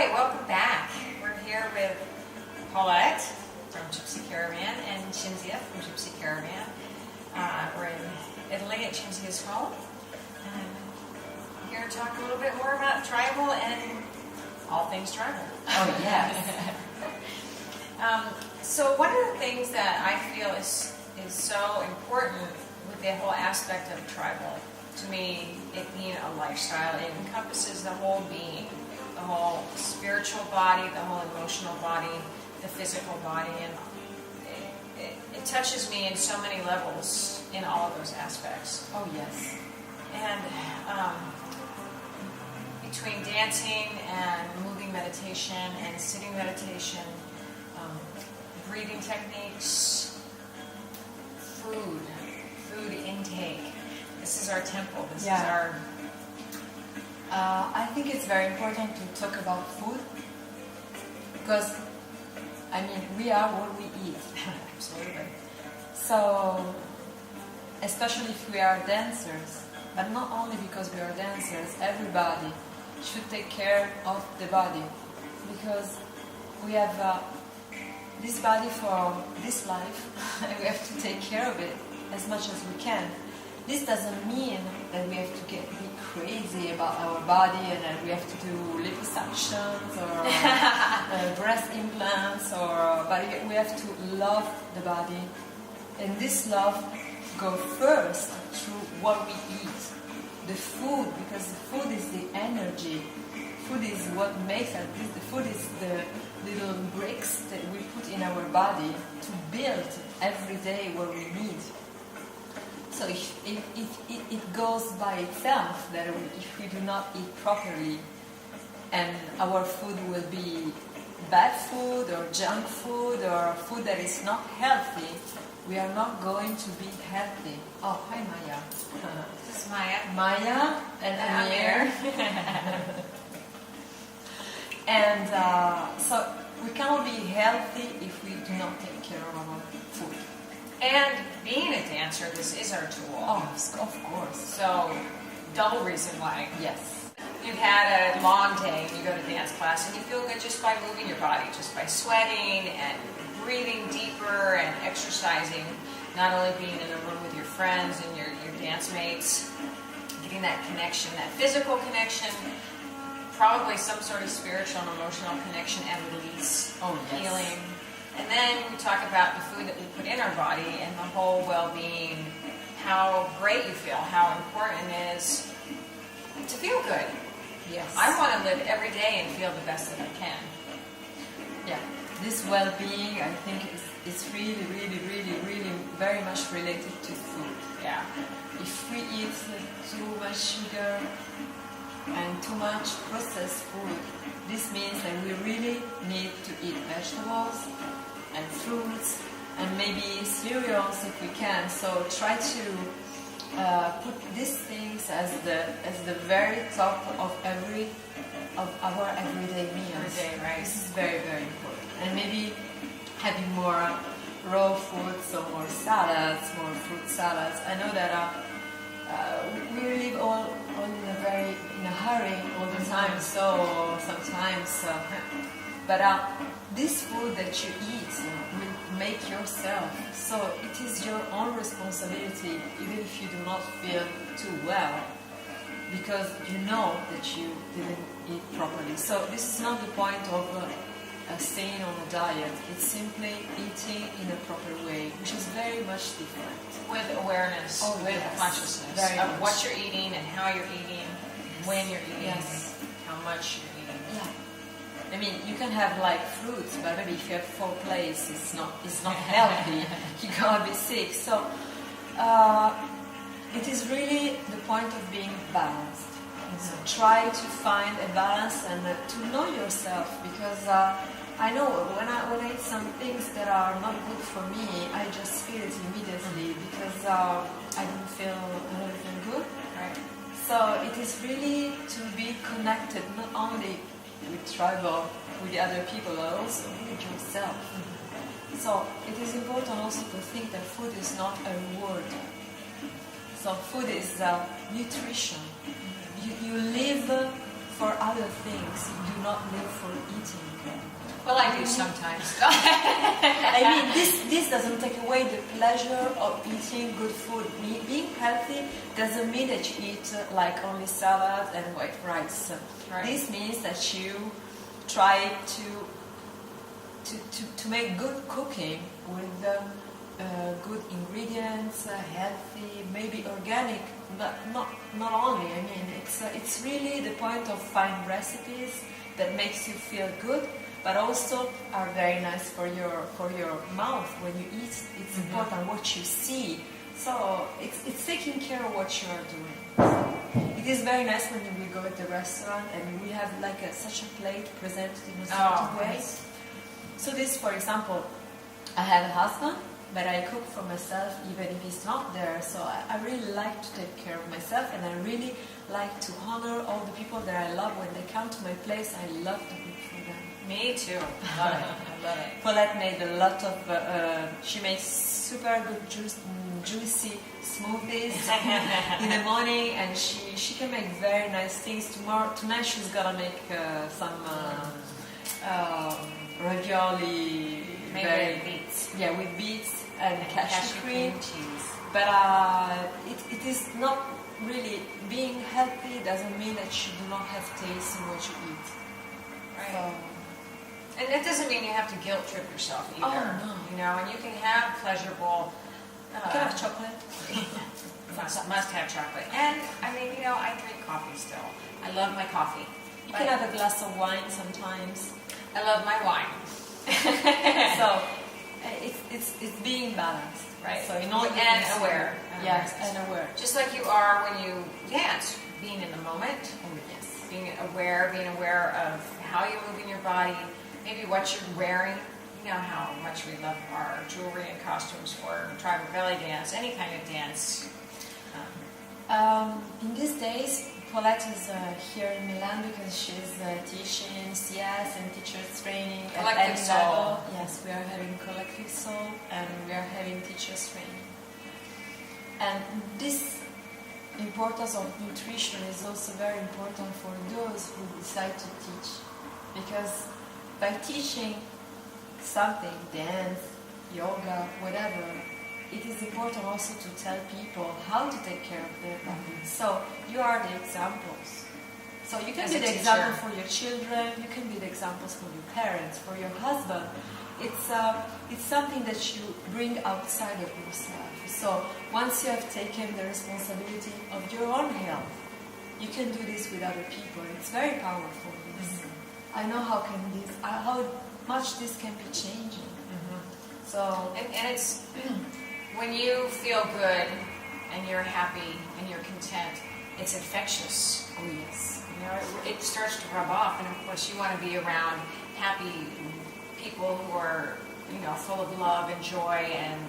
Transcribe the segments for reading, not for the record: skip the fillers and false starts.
Hi, welcome back. We're here with Paulette from Gypsy Caravan and Cinzia from Gypsy Caravan. We're in Italy at Cinzia's home. And we're here to talk a little bit more about tribal and all things tribal. Oh, yes. So one of the things that I feel is so important with the whole aspect of tribal, to me, it being a lifestyle, it encompasses the whole being, the whole spiritual body, the whole emotional body, the physical body, and it touches me in so many levels in all of those aspects. Oh, yes. And between dancing and moving meditation and sitting meditation, breathing techniques, food intake. This is our temple. This is our... I think it's very important to talk about food because, I mean, we are what we eat. Absolutely. So, especially if we are dancers, but not only because we are dancers, everybody should take care of the body because we have this body for this life and we have to take care of it as much as we can. This doesn't mean that we have to be crazy about our body and that we have to do liposuctions or breast implants, but we have to love the body. And this love goes first through what we eat. The food, because the food is the energy. Food is what makes us. The food is the little bricks that we put in our body to build every day what we need. So if it goes by itself that if we do not eat properly and our food will be bad food or junk food or food that is not healthy, we are not going to be healthy. Oh, hi Maya. This is Maya. Maya and Amir. And so we cannot be healthy if we do not take care of our food. And being a dancer, this is our tool. Oh, of course. So, double reason why. Yes. You've had a long day and you go to dance class and you feel good just by moving your body, just by sweating and breathing deeper and exercising, not only being in a room with your friends and your dance mates, getting that connection, that physical connection, probably some sort of spiritual and emotional connection and release, healing. And then we talk about the food that we put in our body and the whole well-being, how great you feel, how important it is to feel good. Yes. I want to live every day and feel the best that I can. Yeah. This well-being, I think, is really, really, really, really very much related to food. Yeah. If we eat too much sugar and too much processed food, this means that we really need to eat vegetables and fruits and maybe cereals if we can. So try to put these things as the very top of our everyday meals. Everyday, right? This is very, very important. And maybe having more raw foods or more salads, more fruit salads. I know that we live all in a hurry all the time, so sometimes. But this food that you eat will make yourself. So it is your own responsibility, even if you do not feel too well, because you know that you didn't eat properly. So this is not the point of staying on a diet. It's simply eating in a proper way, which is very much different. With awareness, with consciousness of what you're eating and how you're eating, when you're eating, how much you're eating. Yeah. I mean, you can have like fruits, but maybe if you have 4 plates, it's not healthy. You're gonna be sick. So it is really the point of being balanced. So try to find a balance and to know yourself, because I know when I eat some things that are not good for me, I just feel it immediately because I don't feel good. Right. So it is really to be connected not only with tribal, with the other people, but also with yourself. So it is important also to think that food is not a reward. So food is nutrition. You live for other things. You do not live for eating. Well, I do sometimes. I mean, this doesn't take away the pleasure of eating good food. Being healthy doesn't mean that you eat like only salad and white rice. Right. This means that you try to make good cooking with good ingredients, healthy, maybe organic, but not only. I mean, it's really the point of find recipes that makes you feel good, but also are very nice for your mouth when you eat. It's important what you see. So it's taking care of what you are doing. So it is very nice when we go at the restaurant and we have like such a plate presented in a certain way. Nice. So this, for example, I have a husband, but I cook for myself even if he's not there. So I really like to take care of myself, and I really like to honor all the people that I love when they come to my place. I love to cook for them. Me too. I love it. I love it. Paulette made a lot of, she makes super good juicy smoothies in the morning, and she can make very nice things. Tonight she's gonna make some ravioli. Maybe with beets. Yeah, with beets and cashew cream. Cheese. But it is not really, being healthy doesn't mean that you do not have taste in what you eat. Right. So, And that doesn't mean you have to guilt trip yourself either. Oh, no. You know, and you can have pleasurable. you can have chocolate. must have chocolate. And I mean, you know, I drink coffee still. I love my coffee. You can have a glass of wine sometimes. I love my wine. So it's being balanced, Right. So in all And aware. Yes, and aware. Just like you are when you dance, being in the moment, Oh yes. being aware of how you move in your body, maybe what you're wearing. You know how much we love our jewelry and costumes for tribal belly dance, any kind of dance. In these days, Paulette is here in Milan because she's teaching CS and teachers training at Collective any Soul. level. Yes, we are having Collective Soul and we are having teachers training. And this importance of nutrition is also very important for those who decide to teach, because by teaching something, dance, yoga, whatever, it is important also to tell people how to take care of their body. So you are the examples. So you can As be a the teacher. example for your children, you can be the examples for your parents, for your husband. It's something that you bring outside of yourself. So once you have taken the responsibility of your own health, you can do this with other people. It's very powerful. This. I know how much this can be changing. So And it's when you feel good and you're happy and you're content, it's infectious. oh yes. You know, it starts to rub off, and of course, you want to be around happy people who are, you know, full of love and joy and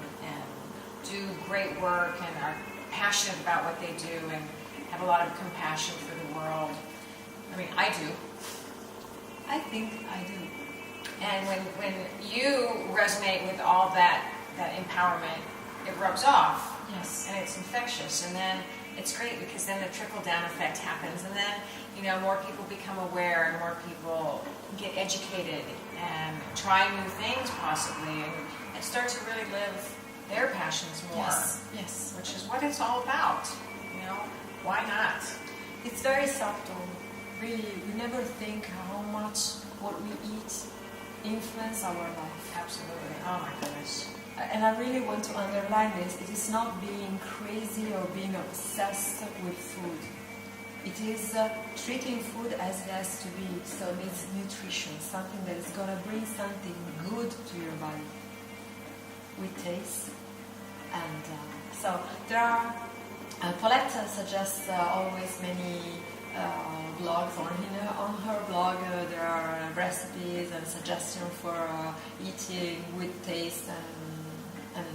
do great work and are passionate about what they do and have a lot of compassion for the world. I mean, I do. I think I do. And when you resonate with all that empowerment, it rubs off. Yes. And it's infectious, and then it's great because then the trickle-down effect happens, and then, you know, more people become aware and more people get educated and try new things possibly and start to really live their passions more. Yes. Yes. Which is what it's all about. You know, why not? It's very subtle. Really, we never think how much what we eat influence our life. Absolutely. Oh my goodness. And I really want to underline this. It is not being crazy or being obsessed with food. It is treating food as it has to be. So it's nutrition, something that is going to bring something good to your body with taste. And so there are, Paulette suggests always many blogs on her blog. There are recipes and suggestions for eating with taste and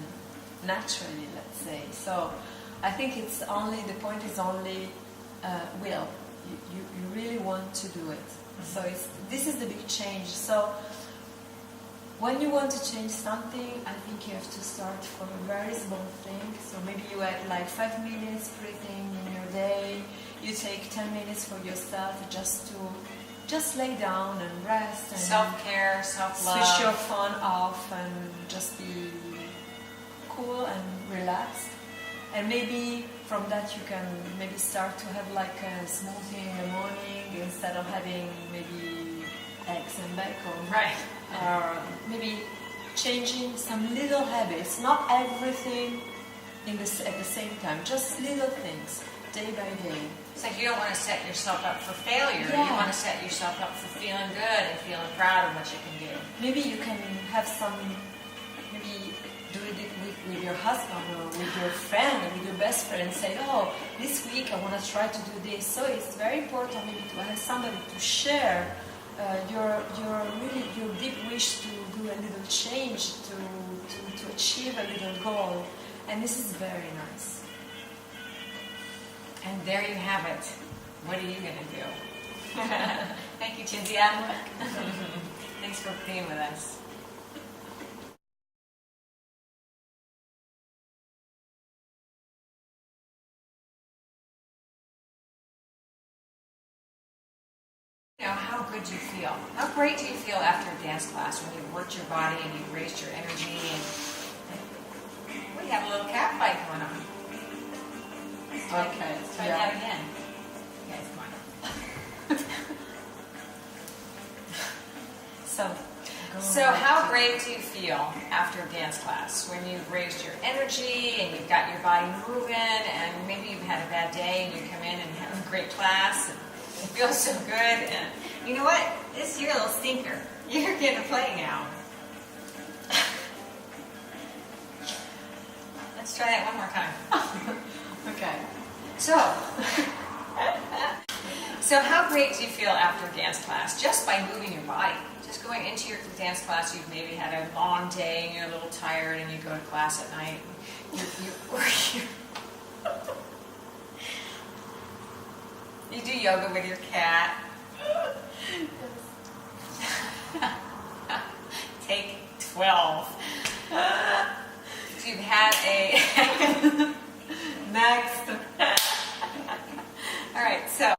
naturally, let's say. So I think it's only, the point is only will. You really want to do it. So this is the big change. So when you want to change something, I think you have to start from a very small thing. So maybe you had like 5 minutes breathing in your day. You take 10 minutes for yourself just lay down and rest. And self-care, self-love. Switch your phone off and just be cool and relaxed. And maybe from that you can maybe start to have like a smoothie in the morning instead of having maybe eggs and bacon. Right. Or maybe changing some little habits, not everything at the same time, just little things, day by day. It's like you don't want to set yourself up for failure. Yeah. You want to set yourself up for feeling good and feeling proud of what you can do. Maybe you can have maybe do it with your husband or with your friend or with your best friend and say, oh, this week I want to try to do this. So it's very important maybe to have somebody to share your deep wish to do a little change, to achieve a little goal. And this is very nice. And there you have it. What are you going to do? Thank you, Cinzia. Thanks for being with us. You know, how good do you feel? How great do you feel after a dance class when you've worked your body and you've raised your energy and we have a little cat fight going on. Okay. Let's try that again. You guys, come on. So how great do you feel after a dance class when you've raised your energy and you've got your body moving and maybe you've had a bad day and you come in and have a great class and it feels so good and you know what? This is your little stinker. You're getting to play now. Let's try that one more time. Okay. So how great do you feel after a dance class just by moving your body? Just going into your dance class, you've maybe had a long day and you're a little tired and you go to class at night. You do yoga with your cat. Take 12. So you've had a... Next.